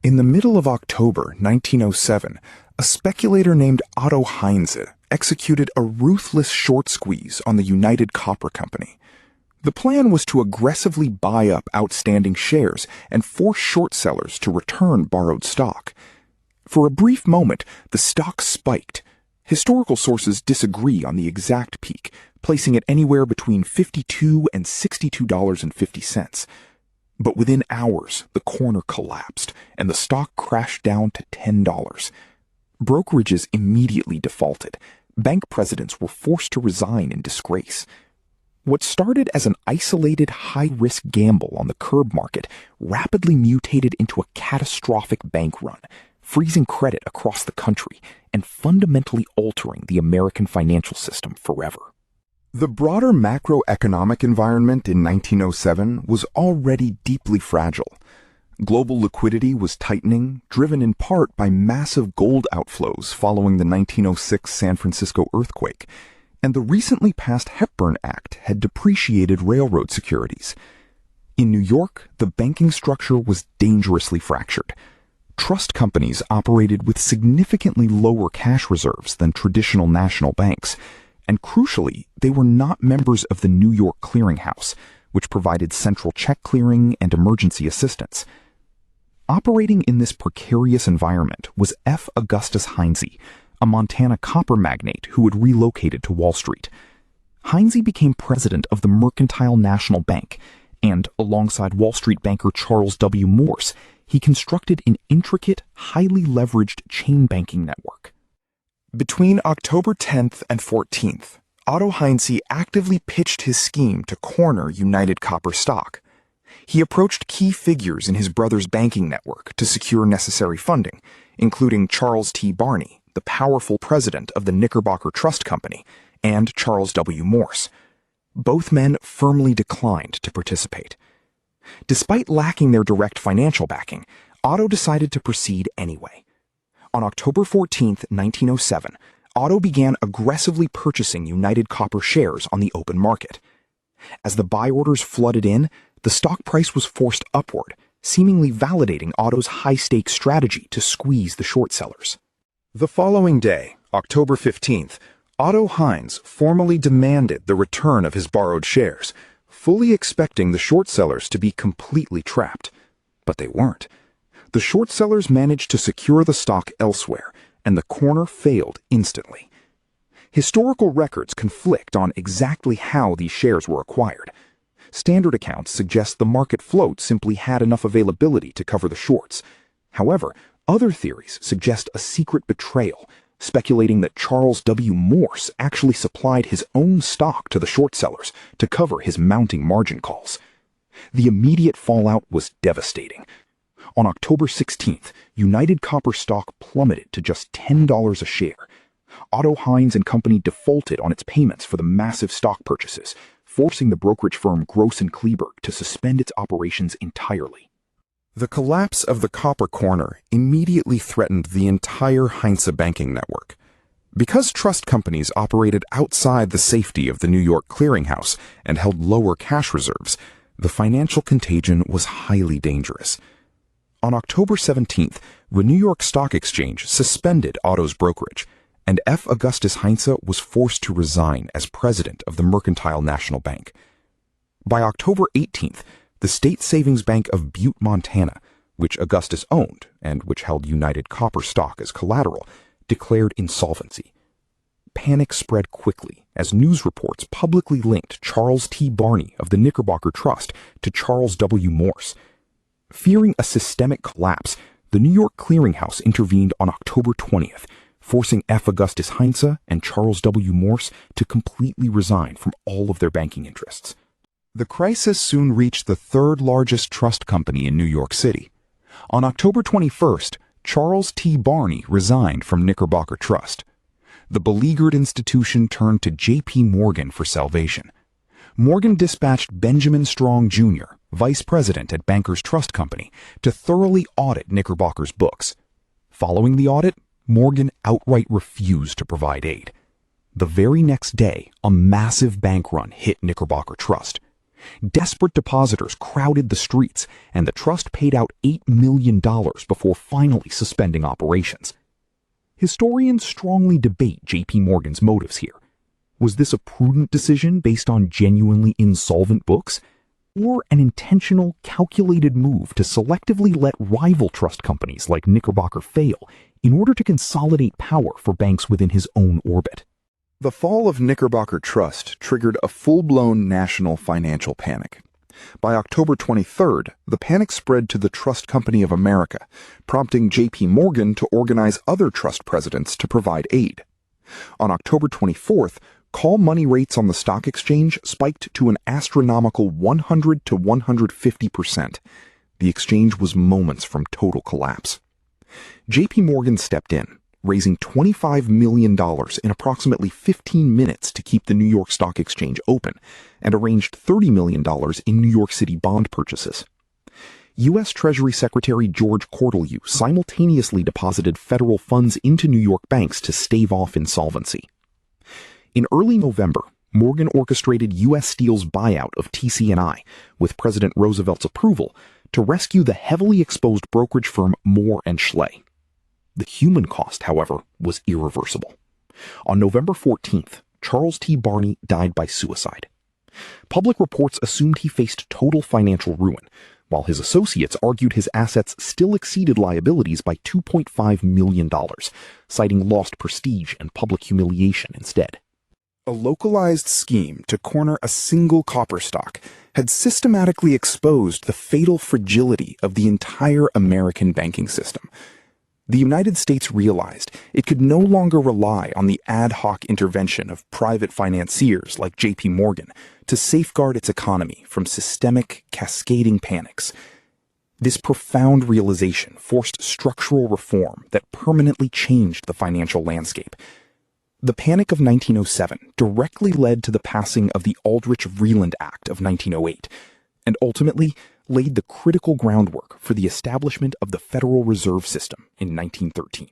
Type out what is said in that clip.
In the middle of October 1907, a speculator named Otto Heinze executed a ruthless short squeeze on the United Copper Company. The plan was to aggressively buy up outstanding shares and force short sellers to return borrowed stock. For a brief moment, the stock spiked. Historical sources disagree on the exact peak, placing it anywhere between $52 and $62.50. But within hours, the corner collapsed, and the stock crashed down to $10. Brokerages immediately defaulted. Bank presidents were forced to resign in disgrace. What started as an isolated high-risk gamble on the curb market rapidly mutated into a catastrophic bank run, freezing credit across the country and fundamentally altering the American financial system forever. The broader macroeconomic environment in 1907 was already deeply fragile. Global liquidity was tightening, driven in part by massive gold outflows following the 1906 San Francisco earthquake, and the recently passed Hepburn Act had depreciated railroad securities. In New York, the banking structure was dangerously fractured. Trust companies operated with significantly lower cash reserves than traditional national banks, and crucially, they were not members of the New York Clearing House, which provided central check clearing and emergency assistance. Operating in this precarious environment was F. Augustus Heinze, a Montana copper magnate who had relocated to Wall Street. Heinze became president of the Mercantile National Bank, and alongside Wall Street banker Charles W. Morse, he constructed an intricate, highly leveraged chain banking network. Between October 10th and 14th, Otto Heinze actively pitched his scheme to corner United Copper stock. He approached key figures in his brother's banking network to secure necessary funding, including Charles T. Barney, the powerful president of the Knickerbocker Trust Company, and Charles W. Morse. Both men firmly declined to participate. Despite lacking their direct financial backing, Otto decided to proceed anyway. On October 14, 1907, Otto began aggressively purchasing United Copper shares on the open market. As the buy orders flooded in, the stock price was forced upward, seemingly validating Otto's high-stakes strategy to squeeze the short sellers. The following day, October 15th, Otto Heinze formally demanded the return of his borrowed shares, fully expecting the short sellers to be completely trapped. But they weren't. The short sellers managed to secure the stock elsewhere, and the corner failed instantly. Historical records conflict on exactly how these shares were acquired. Standard accounts suggest the market float simply had enough availability to cover the shorts. However, other theories suggest a secret betrayal, speculating that Charles W. Morse actually supplied his own stock to the short sellers to cover his mounting margin calls. The immediate fallout was devastating. On October 16th, United Copper stock plummeted to just $10 a share. Otto Heinze and Company defaulted on its payments for the massive stock purchases, forcing the brokerage firm Gross & Kleberg to suspend its operations entirely. The collapse of the copper corner immediately threatened the entire Heinze banking network. Because trust companies operated outside the safety of the New York Clearing House and held lower cash reserves, the financial contagion was highly dangerous. On October 17th, the New York Stock Exchange suspended Otto's brokerage, and F. Augustus Heinze was forced to resign as president of the Mercantile National Bank. By October 18th, the State Savings Bank of Butte, Montana, which Augustus owned and which held United Copper stock as collateral, declared insolvency. Panic spread quickly as news reports publicly linked Charles T. Barney of the Knickerbocker Trust to Charles W. Morse. Fearing a systemic collapse, the New York Clearing House intervened on October 20th, forcing F. Augustus Heinze and Charles W. Morse to completely resign from all of their banking interests. The crisis soon reached the third largest trust company in New York City. On October 21st, Charles T. Barney resigned from Knickerbocker Trust. The beleaguered institution turned to J.P. Morgan for salvation. Morgan dispatched Benjamin Strong, Jr., vice president at Bankers Trust Company, to thoroughly audit Knickerbocker's books. Following the audit, Morgan outright refused to provide aid. The very next day, a massive bank run hit Knickerbocker Trust. Desperate depositors crowded the streets, and the trust paid out $8 million before finally suspending operations. Historians strongly debate J.P. Morgan's motives here. Was this a prudent decision based on genuinely insolvent books, or an intentional, calculated move to selectively let rival trust companies like Knickerbocker fail in order to consolidate power for banks within his own orbit? The fall of Knickerbocker Trust triggered a full-blown national financial panic. By October 23rd, the panic spread to the Trust Company of America, prompting J.P. Morgan to organize other trust presidents to provide aid. On October 24th, call money rates on the stock exchange spiked to an astronomical 100 to 150%. The exchange was moments from total collapse. J.P. Morgan stepped in, raising $25 million in approximately 15 minutes to keep the New York Stock Exchange open, and arranged $30 million in New York City bond purchases. U.S. Treasury Secretary George Cortelyou simultaneously deposited federal funds into New York banks to stave off insolvency. In early November, Morgan orchestrated U.S. Steel's buyout of TC&I, with President Roosevelt's approval, to rescue the heavily exposed brokerage firm Moore & Schley. The human cost, however, was irreversible. On November 14th, Charles T. Barney died by suicide. Public reports assumed he faced total financial ruin, while his associates argued his assets still exceeded liabilities by $2.5 million, citing lost prestige and public humiliation instead. A localized scheme to corner a single copper stock had systematically exposed the fatal fragility of the entire American banking system. The United States realized it could no longer rely on the ad hoc intervention of private financiers like J.P. Morgan to safeguard its economy from systemic, cascading panics. This profound realization forced structural reform that permanently changed the financial landscape. The Panic of 1907 directly led to the passing of the Aldrich-Vreeland Act of 1908, and ultimately laid the critical groundwork for the establishment of the Federal Reserve System in 1913.